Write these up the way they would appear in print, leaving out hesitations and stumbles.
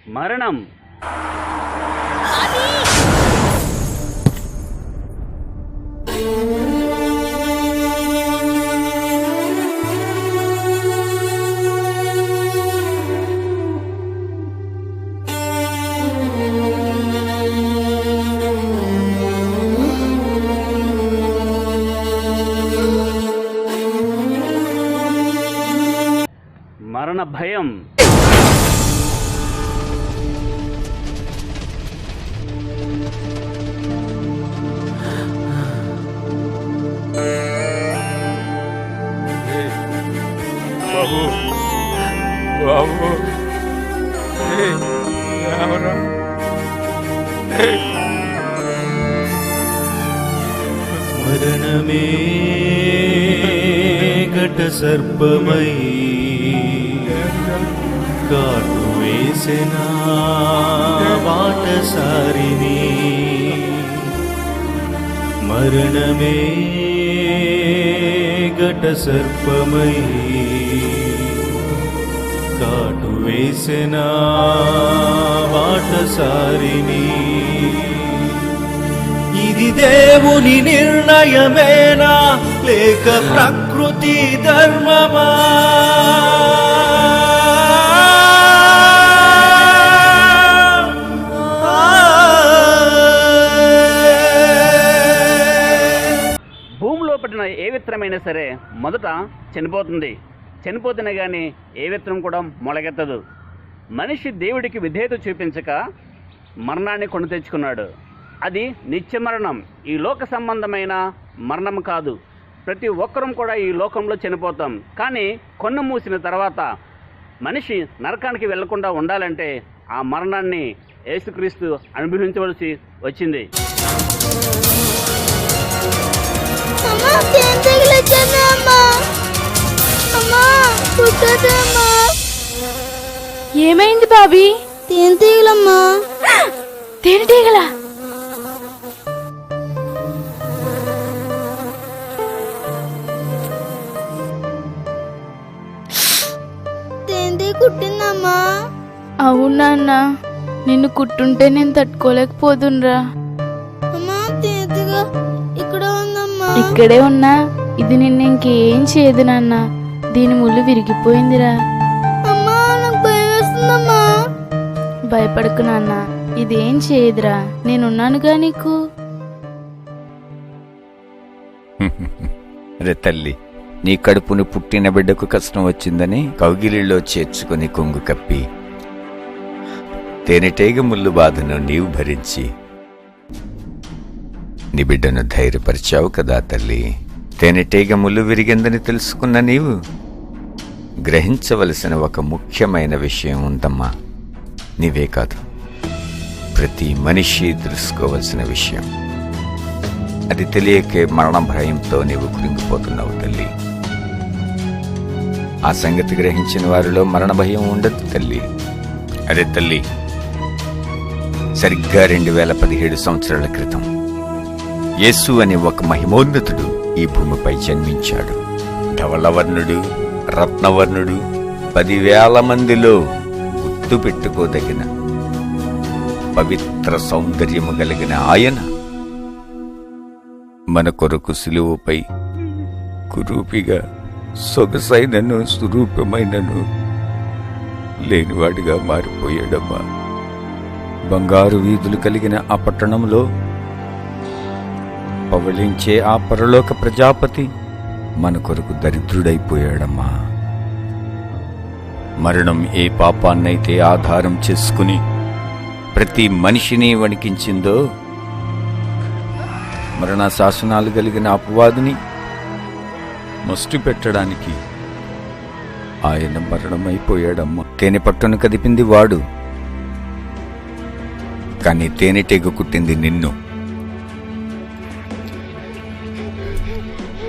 మరణం. మరణ భయం. బాబు బాబు రామరా. మరణమే ఘట సర్పమై కాటు వేసిన బాటసారిని, మరణమే ఘట సర్పమై కాటు వేసిన బాటసారిని. ఇది దేవుని నిర్ణయమేనా లేక ప్రకృతి ధర్మమా? భూమిలో పడిన ఏ విత్తనమైనా సరే మొదట చనిపోతుంది. చనిపోతేనే కానీ ఏ విత్తనం కూడా మొలకెత్తదు. మనిషి దేవుడికి విధేయత చూపించక మరణాన్ని కొని తెచ్చుకున్నాడు. అది నిత్య మరణం. ఈ లోక సంబంధమైన మరణం కాదు. ప్రతి ఒక్కరం కూడా ఈ లోకంలో చనిపోతాం. కానీ కొన్ను మూసిన తర్వాత మనిషి నరకానికి వెళ్లకుండా ఉండాలంటే ఆ మరణాన్ని యేసుక్రీస్తు అనుభవించవలసి వచ్చింది. ఏమైంది బాబీ? తేనెటీగలమ్మా. తేనెటీగలా? తేనెటీగ కుట్టిందమ్మా. అవునా అన్న, నిన్ను కుట్టుంటే నేను తట్టుకోలేకపోదున్రా. అమ్మా తేనెటీగ ఇక్కడ ఉందమ్మా. ఇక్కడే ఉన్నా ఇది నిన్ను ఇంకేం చేయదు నాన్న. దీని ముళ్ళు విరిగిపోయిందిరా. అమ్మా నాకు భయం వేస్తుందమ్మా. భయపడకు నాన్న, ఇదేం చేయదురా. నేనున్నానుగా నీకు. రే తల్లి, నీ కడుపును పుట్టిన బిడ్డకు కష్టం వచ్చిందని కౌగిలిలో చేర్చుకుని కొంగు కప్పి తేనెటీగ ముళ్ళు బాధను నీవు భరించి నీ బిడ్డను ధైర్యపరిచావు కదా తల్లి. తేనెటీగ ముళ్ళు విరిగిందని తెలుసుకున్న నీవు గ్రహించవలసిన ఒక ముఖ్యమైన విషయం ఉందమ్మా. నీవే కాదు, ప్రతి మనిషి తెలుసుకోవలసిన విషయం. అది తెలియకే మరణ భయంతో నీవు కృంగిపోతున్నావు తల్లి. ఆ సంగతి గ్రహించిన వారిలో మరణ భయం ఉండదు తల్లి. అరే తల్లి, సరిగ్గా 2017 సంవత్సరాల క్రితం యేసు అనే ఒక మహిమోన్నతుడు ఈ భూమిపై జన్మించాడు. ధవళవర్ణుడు, రత్నవర్ణుడు, 10,000 మందిలో గుర్తు పెట్టుకోదగిన పవిత్ర సౌందర్యము కలిగిన ఆయన మన కొరకు సిలువపై కురూపిగా, సొగసైనను స్వరూపమైనను లేనివాడిగా మారిపోయాడమ్మా. బంగారు వీధులు కలిగిన ఆ పట్టణంలో పవళించే ఆ పరలోక ప్రజాపతి మన కొరకు దరిద్రుడైపోయాడమ్మా. మరణం ఏ పాపాన్నైతే ఆధారం చేసుకుని ప్రతి మనిషిని వణికించిందో, మరణ శాసనాలు కలిగిన అపవాదిని మస్టు పెట్టడానికి ఆయన మరణమైపోయాడమ్మా. తేనె పట్టును కదిపింది వాడు, కానీ తేనెటీగ కుట్టింది నిన్ను.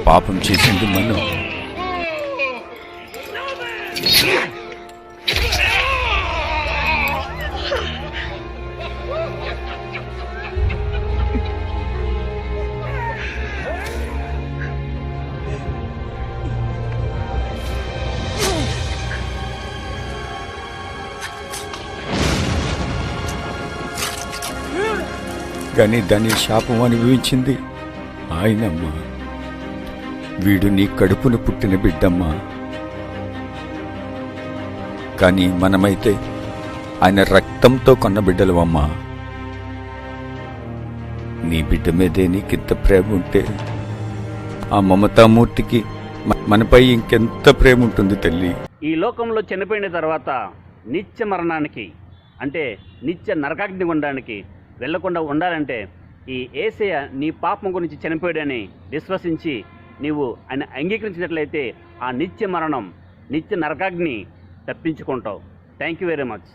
పాపం చేసింది మనం. కానీ దాని శాపం అనుభవించింది ఆయనమ్మా. వీడు నీ కడుపును పుట్టిన బిడ్డమ్మా. కానీ మనమైతే ఆయన రక్తంతో కొన్న బిడ్డలవమ్మా. నీ బిడ్డ మీదే నీకింత ప్రేమ ఉంటే ఆ మమతామూర్తికి మనపై ఇంకెంత ప్రేమ ఉంటుంది తల్లి. ఈ లోకంలో చనిపోయిన తర్వాత నిత్య మరణానికి అంటే నిత్య నరకాగ్ని ఉండడానికి వెళ్లకుండా ఉండాలంటే ఈ యేసయ్య నీ పాపం గురించి చనిపోయాడని విశ్వసించి నీవు ఆయన అంగీకరించినట్లయితే ఆ నిత్య మరణం నిత్య నరకాగ్ని తప్పించుకుంటావు. Thank you very much.